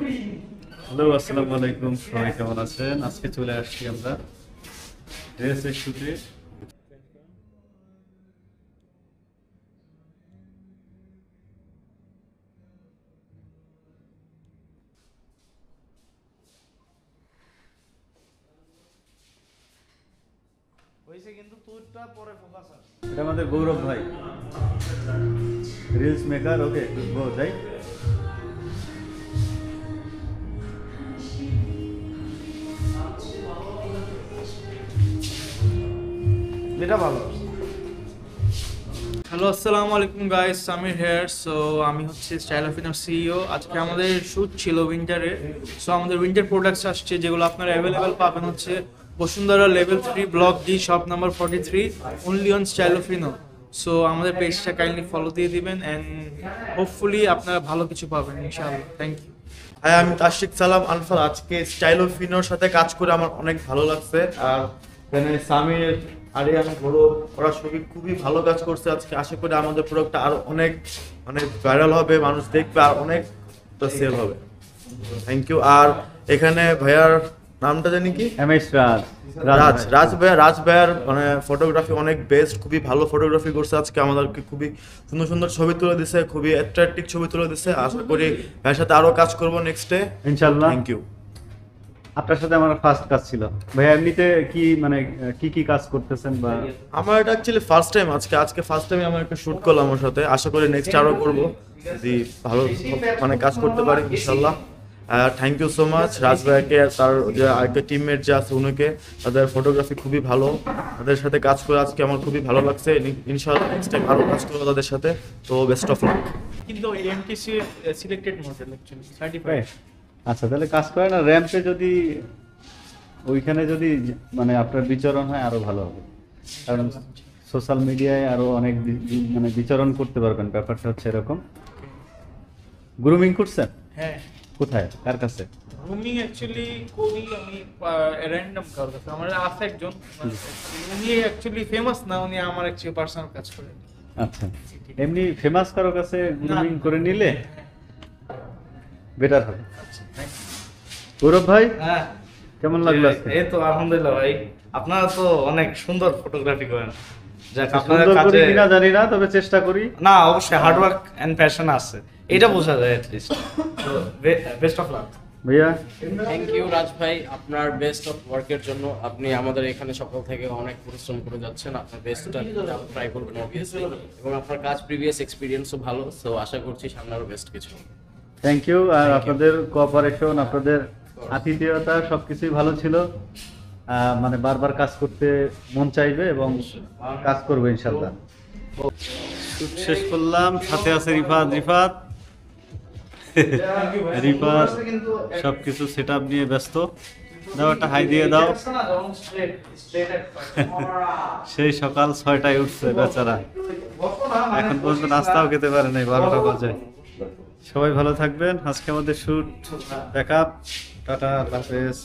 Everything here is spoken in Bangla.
হ্যালো, আসসালামু আলাইকুম। সবাই কেমন আছেন? আজকে চলে আসছি আমরা ড্রেসের শুটে। এটা আমাদের গৌরব ভাই, রিলস মেকার। ওকে, গো যাই। এটা ভালো। হ্যালো, আসসালামু আলাইকুম গাইস, সামির হেয়ার। সো আমি হচ্ছে স্টাইল অফ ইনার সিইও। আজকে আমাদের শ্যুট ছিল উইন্টারে। সো আমাদের উইন্টার প্রোডাক্টস আসছে, যেগুলো আপনারা অ্যাভেলেবেল পাবেন হচ্ছে Bashundhara level 3 block D shop number 43 only on style of Ino. So আমাদের পেজটা কাইন্ডলি ফলো দিয়ে দিবেন অ্যান্ড হোপফুলি আপনারা ভালো কিছু পাবেন ইনশাআল্লাহ। Thank you. হ্যাঁ, আমি তাশরিক সালাম আনফার। আজকে স্টাইল অফ ফিনোর সাথে কাজ করে আমার অনেক ভালো লাগছে। আর এখানে সামির, আরিয়ান, গৌরব, ওরা সবই খুবই ভালো কাজ করছে আজকে। আশা করি আমাদের প্রোডাক্টটা আরো অনেক ভাইরাল হবে, মানুষ দেখবে, আর অনেক সেল হবে। Thank you. আর এখানে ভাইয়ার নামটা জানি কি? এমএস রাজ। রাজ ভাইয়ার ফটোগ্রাফি অনেক বেস্ট, খুবই ভালো ফটোগ্রাফি করছে আজকে। আমাদেরকে খুবই সুন্দর সুন্দর ছবি তুলে দিছে, খুবই অ্যাট্রাকটিভ ছবি তুলে দিছে। আশা করি ভাইয়ের সাথে আরো কাজ করবো নেক্সটে ইনশাআল্লাহ। Thank you. আপনার সাথে আমার ফার্স্ট কাজ ছিল ভাইয়া। এমনিতে কি কি কাজ করতেছেন? বা আমার এটা অ্যাকচুয়ালি ফার্স্ট টাইম। আজকে ফার্স্ট টাইম আমার একটা শুট করলাম আমার সাথে। আশা করি নেক্সট আরো করবো, যদি ভালো কাজ করতে পারি ইনশাল্লাহ। থ্যাংক ইউ সো মাচ রাজ ভাইকে, তার যে আরেকটা টিমমেট যে আছে উনাকে। তাদের ফটোগ্রাফি খুবই ভালো, তাদের সাথে কাজ করে আজকে আমার খুবই ভালো লাগছে। ইনশাআল্লাহ নেক্সট টাইম আরো কাজ করবো তাদের সাথে। তো বেস্ট অফ লাক। কিন্তু MTC selected model actually certified. আচ্ছা, তাহলে কাজ করে না র্যাম্পে, যদি ওইখানে যদি আপনার বিচরণ হয় আরো ভালো হবে। কারণ সোশ্যাল মিডিয়ায় আরো অনেক বিচরণ করতে পারবেন। ব্যাপারটা হচ্ছে এরকম। গ্রুমিং করছেন? হ্যাঁ। কোথায়, কার কাছে? গ্রুমিং অ্যাকচুয়ালি করি আমি র্যান্ডম কারোর কাছে। আমার আছে একজন, উনি অ্যাকচুয়ালি ফেমাস না, উনি আমার অ্যাকচুয়ালি পার্সোনাল কাজ করেন। আচ্ছা, এমনি ফেমাস কারো কাছে গ্রুমিং করে নিলে বেটার হবে। গৌরব ভাই, হ্যাঁ, কেমন লাগলো আজকে? এই তো আলহামদুলিল্লাহ ভাই, আপনারা তো অনেক সুন্দর ফটোগ্রাফি করেন। যাক, আপনাদের সুন্দর করি কাছে কিনা জানি না, তবে চেষ্টা করি। না, অবশ্যই হার্ড ওয়ার্ক এন্ড প্যাশন আছে, এটা বোঝা যায় এট লিস্ট। তো বেস্ট অফ লাক ভাইয়া। থ্যাংক ইউ রাজ ভাই, আপনার বেস্ট অফ ওয়ার্কের জন্য। আপনি আমাদের এখানে সকাল থেকে অনেক পরিশ্রম করে যাচ্ছেন। আপনার বেস্টটা ট্রাই করবেন অবভিয়াসলি, এবং আপনার কাজ প্রিভিয়াস এক্সপিরিয়েন্সও ভালো। সো আশা করছি সামনে আরো বেস্ট কিছু। Thank you. আর আপনাদের কোঅপারেশন, আপনাদের আতিথেয়তা সবকিছুই ভালো ছিল। বারবার কাজ করতে মন চাইবে এবং কাজ করবে ইনশাআল্লাহ। শুট শেষ করলাম, সাথে আছে রিফাত সবকিছু সেটআপ নিয়ে ব্যস্ত। দাও একটা হাই দিয়ে দাও। সেই সকাল 6টায় উঠছে বেচারা, এখন পর্যন্ত নাস্তাও খেতে পারে নাই, 12টা বাজে। সবাই ভালো থাকবেন। আজকে আমাদের শুট ব্যাকআপ। টাটা, আল্লাহ হাফেজ।